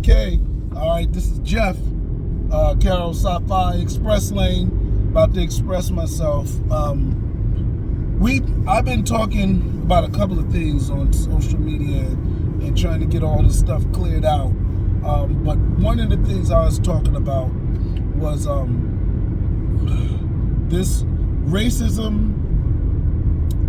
Okay, all right, this is Jeff, Carroll Sci-fi Express Lane, about to express myself. I've been talking about a couple of things on social media and trying to get all this stuff cleared out. But one of the things I was talking about was this racism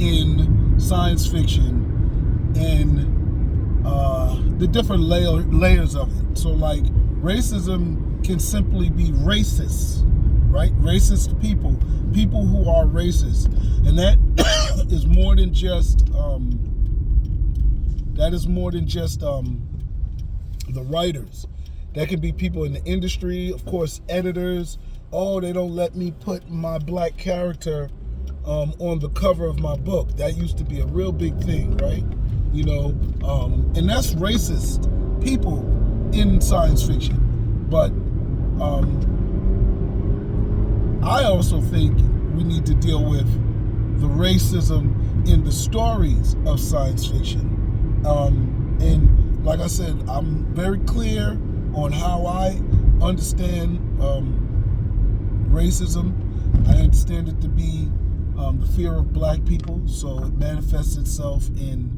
in science fiction and the different layers of it. So like racism can simply be racist, right? Racist people who are racist. And that is more than just the writers. That can be people in the industry, of course, editors. Oh, they don't let me put my black character on the cover of my book. That used to be a real big thing, right? You know, and that's racist people in science fiction. But I also think we need to deal with the racism in the stories of science fiction. And like I said, I'm very clear on how I understand racism. I understand it to be the fear of black people, so it manifests itself in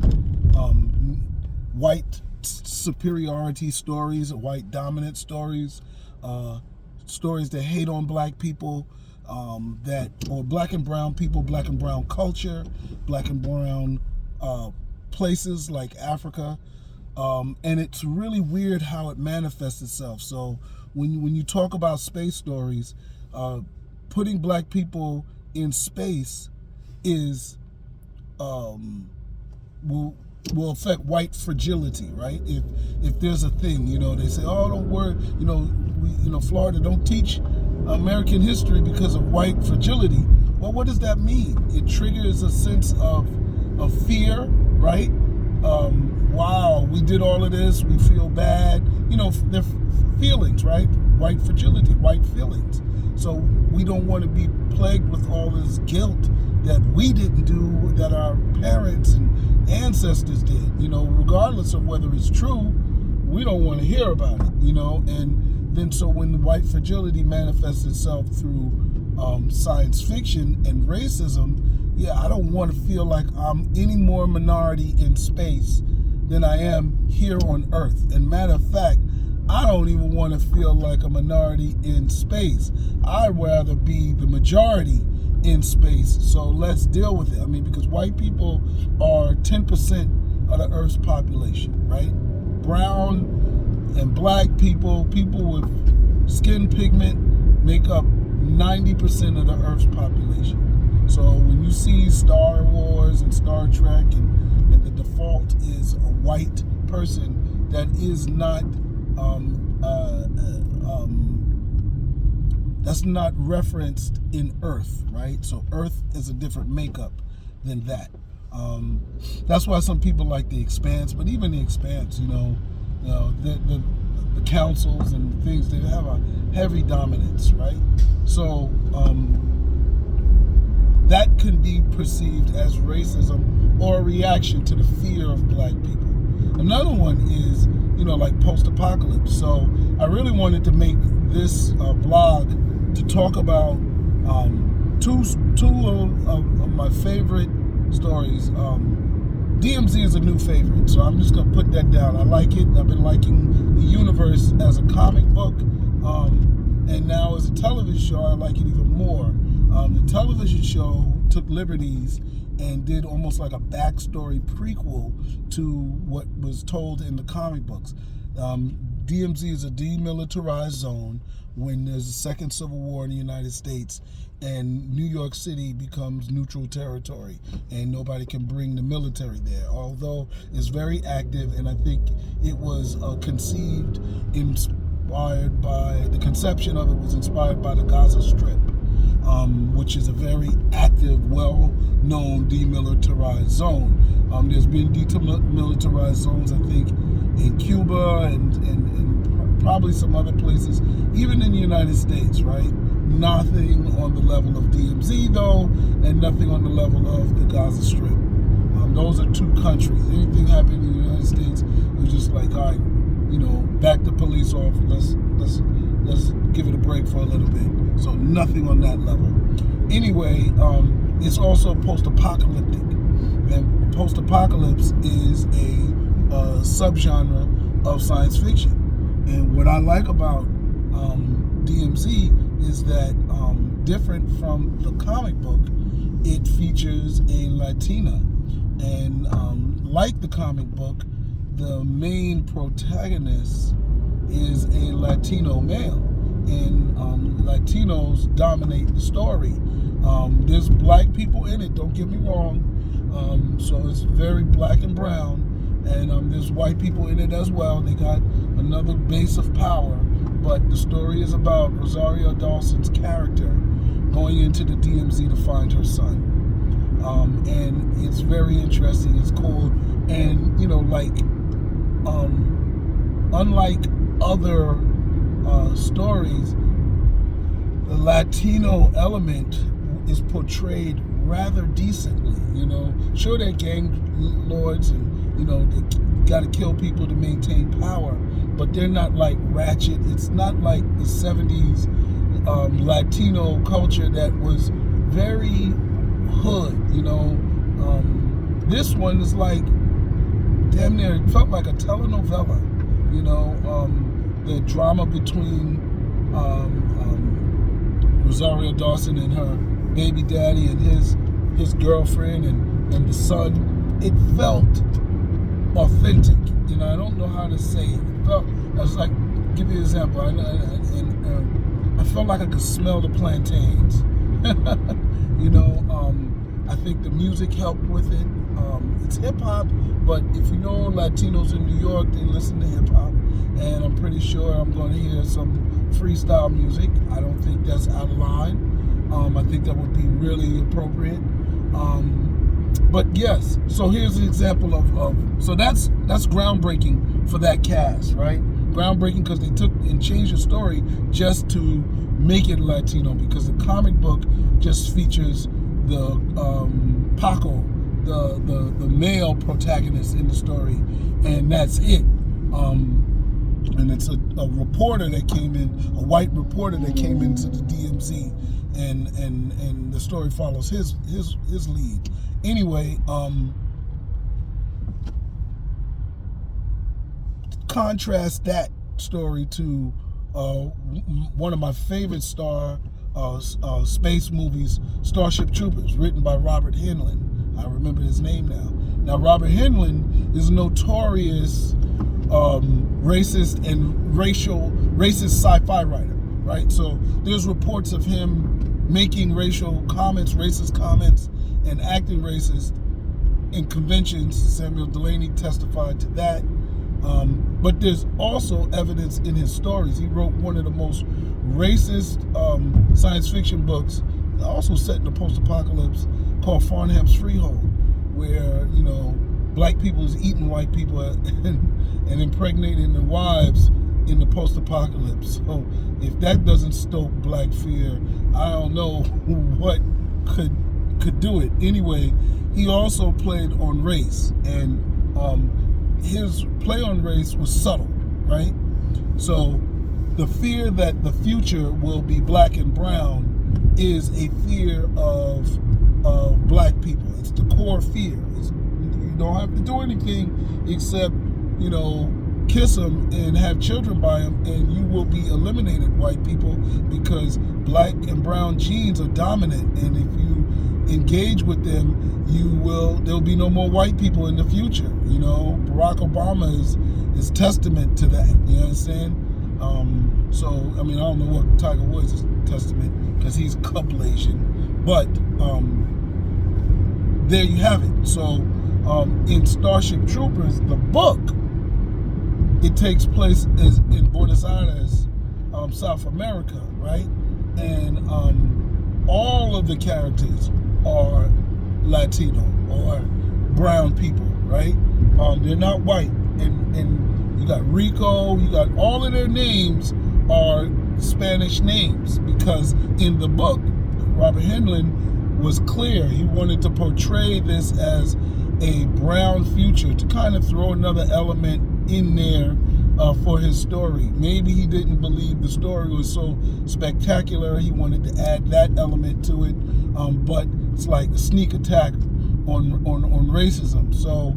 white superiority stories, white dominant stories, stories that hate on black people, or black and brown people, black and brown culture, black and brown places like Africa. And it's really weird how it manifests itself. So when you talk about space stories, putting black people in space is will affect white fragility, right? If there's a thing, you know, they say, oh, don't worry, Florida don't teach American history because of white fragility. Well, what does that mean? It triggers a sense of fear, right? Wow, we did all of this, we feel bad. You know, they're feelings, right? White fragility, white feelings. So we don't want to be plagued with all this guilt that we didn't do, that our parents and ancestors did, you know, regardless of whether it's true. We don't want to hear about it, you know. And then so when the white fragility manifests itself through science fiction and racism, yeah, I don't want to feel like I'm any more minority in space than I am here on Earth. And matter of fact, I don't even want to feel like a minority in space. I'd rather be the majority in space. So let's deal with it. I mean, because white people are 10% of the Earth's population, right? Brown and black people, people with skin pigment, make up 90% of the Earth's population. So when you see Star Wars and Star Trek and the default is a white person, that is not that's not referenced in Earth, right? So Earth is a different makeup than that. That's why some people like The Expanse, but even The Expanse, the councils and things, they have a heavy dominance, right? So that can be perceived as racism or a reaction to the fear of black people. Another one is, like post-apocalypse. So I really wanted to make this blog to talk about two of my favorite stories. DMZ is a new favorite, so I'm just gonna put that down. I like it. I've been liking the universe as a comic book, and now as a television show, I like it even more. The television show took liberties and did almost like a backstory prequel to what was told in the comic books. DMZ is a demilitarized zone when there's a second civil war in the United States and New York City becomes neutral territory and nobody can bring the military there, although it's very active. And I think it was inspired by, the conception of it was inspired by the Gaza Strip, which is a very active, well-known demilitarized zone. There's been demilitarized zones, I think, in Cuba and probably some other places, even in the United States, right? Nothing on the level of DMZ, though, and nothing on the level of the Gaza Strip. Those are two countries. Anything happening in the United States, it was just like, all right, back the police off. Let's give it a break for a little bit. So nothing on that level. Anyway, it's also post-apocalyptic, and post-apocalypse is a subgenre of science fiction. And what I like about DMZ is that different from the comic book, it features a Latina, and like the comic book, the main protagonist is a Latino male, and Latinos dominate the story. There's black people in it, don't get me wrong, so it's very black and brown, and there's white people in it as well. They got another base of power, but the story is about Rosario Dawson's character going into the DMZ to find her son. And it's very interesting, it's cool, and unlike other stories, the Latino element is portrayed rather decently. Sure, they're gang lords, and they got to kill people to maintain power, but they're not like ratchet. It's not like the 70s Latino culture that was very hood. This one is like damn near, it felt like a telenovela. The drama between Rosario Dawson and her baby daddy and his girlfriend and the son. It felt authentic. I don't know how to say it. I was like, give you an example. I felt like I could smell the plantains. I think the music helped with it. It's hip hop, but if you know Latinos in New York, they listen to hip hop, and I'm pretty sure I'm going to hear some freestyle music. I don't think that's out of line. I think that would be really appropriate. But yes, so here's an example of so that's groundbreaking for that cast, right? Groundbreaking because they took and changed the story just to make it Latino, because the comic book just features the Paco, the male protagonist in the story, and that's it. And it's a reporter that came in, a white reporter that came into the DMZ, and the story follows his lead. Anyway, contrast that story to one of my favorite space movies, Starship Troopers, written by Robert Heinlein. I remember his name now. Now, Robert Heinlein is a notorious racist sci-fi writer, right? So there's reports of him making racist comments, and acting racist in conventions. Samuel Delaney testified to that. But there's also evidence in his stories. He wrote one of the most racist science fiction books, also set in the post-apocalypse, called Farnham's Freehold, where black people is eating white people and impregnating their wives in the post-apocalypse. So if that doesn't stoke black fear, I don't know what could do it. Anyway, he also played on race, and his play on race was subtle, right? So the fear that the future will be black and brown is a fear of black people. It's the core fear. You don't have to do anything except, kiss them and have children by them, and you will be eliminated, white people, because black and brown genes are dominant, and if you engage with them, there'll be no more white people in the future. Barack Obama is testament to that. You know what I'm saying? So I don't know what Tiger Woods is testament, because he's Asian, but there you have it. So in Starship Troopers, the book, it takes place in Buenos Aires, South America, right? And all of the characters are Latino or brown people, right? They're not white, and you got Rico, you got all of their names are Spanish names, because in the book, Robert Heinlein was clear. He wanted to portray this as a brown future, to kind of throw another element in there for his story. Maybe he didn't believe the story was so spectacular. He wanted to add that element to it, but it's like a sneak attack on racism. So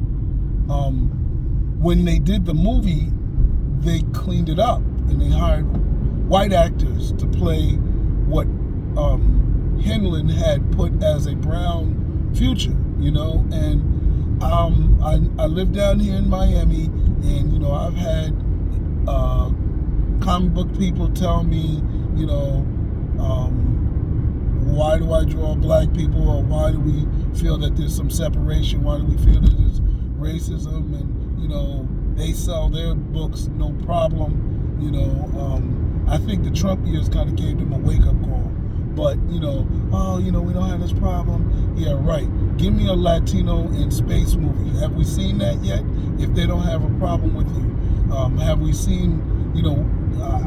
when they did the movie, they cleaned it up and they hired white actors to play what Henlon had put as a brown future, you know. And I live down here in Miami, and you know, I've had comic book people tell me, you know, why do I draw black people, or why do we feel that there's some separation? Why do we feel that there's racism? And you know, they sell their books no problem. You know, I think the Trump years kind of gave them a wake-up call. But you know, oh, you know, we don't have this problem. Yeah, right. Give me a Latino in space movie. Have we seen that yet? If they don't have a problem with you, have we seen? You know,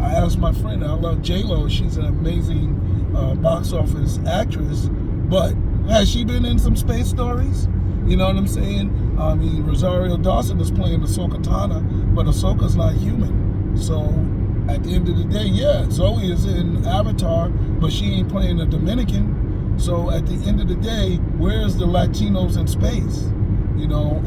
I asked my friend. I love J-Lo. She's an amazing box office actress. But has she been in some space stories? You know what I'm saying? I mean, Rosario Dawson is playing Ahsoka Tano, but Ahsoka's not human. So at the end of the day, yeah, Zoe is in Avatar, but she ain't playing a Dominican. So at the end of the day, where's the Latinos in space? You know,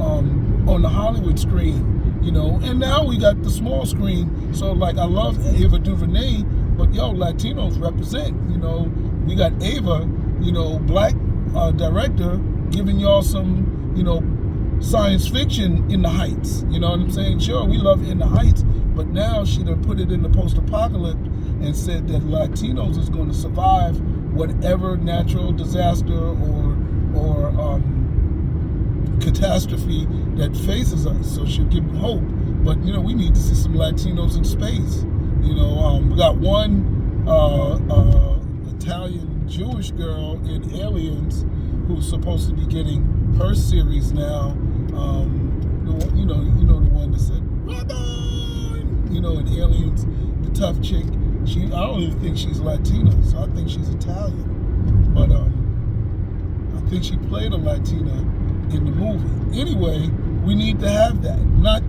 on the Hollywood screen. You know, and now we got the small screen. So like, I love Ava DuVernay, but yo, Latinos represent. You know, we got Ava, you know, black director, giving y'all some, you know, science fiction in the Heights. You know what I'm saying? Sure, we love In the Heights, but now she done put it in the post-apocalypse and said that Latinos is going to survive whatever natural disaster or catastrophe that faces us. So she'll give them hope. But you know, we need to see some Latinos in space. You know, we got one Italian Jewish girl in Aliens who's supposed to be getting her series now. You know the one that said, "Run!" You know, in Aliens, the tough chick. I don't even think she's Latina, so I think she's Italian. But I think she played a Latina in the movie. Anyway, we need to have that. Not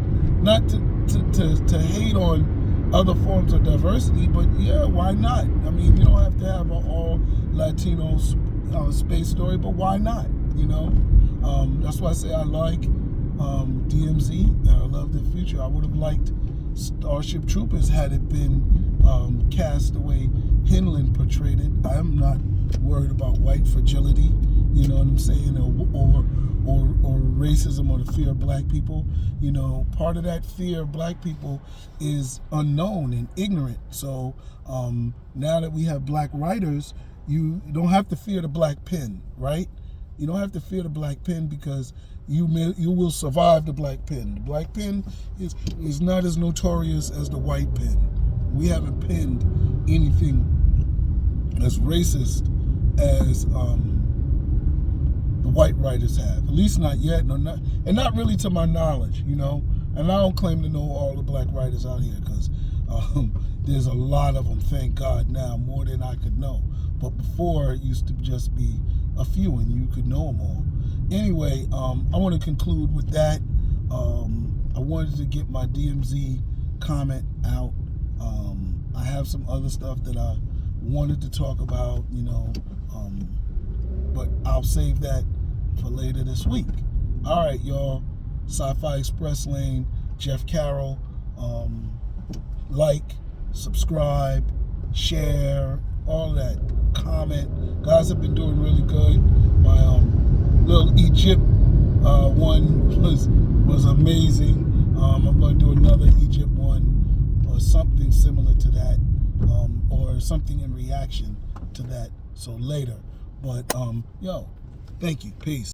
to hate on other forms of diversity, but yeah, why not? I mean, you don't have to have an all Latino space story, but why not? You know, that's why I say I like DMZ, and I love the future. I would have liked Starship Troopers had it been cast the way Henlon portrayed it. I'm not worried about white fragility, you know what I'm saying, or racism, or the fear of black people. You know, part of that fear of black people is unknown and ignorant. So now that we have black writers, you don't have to fear the black pen, right? You don't have to fear the black pen, because you will survive the black pen. The black pen is not as notorious as the white pen. We haven't penned anything as racist as the white writers have. At least not yet, and not really to my knowledge, you know. And I don't claim to know all the black writers out here, because there's a lot of them, thank God, now, more than I could know. But before, it used to just be a few, and you could know them all. Anyway, I want to conclude with that. I wanted to get my DMZ comment out. I have some other stuff that I wanted to talk about, you know, but I'll save that for later this week. All right, y'all. Sci-Fi Express Lane, Jeff Carroll. Like, subscribe, share, all that. Comment. Guys have been doing really good. My little Egypt one was amazing. I'm going to do another Egypt one, or something similar to that, or something in reaction to that. So later. But yo, thank you. Peace.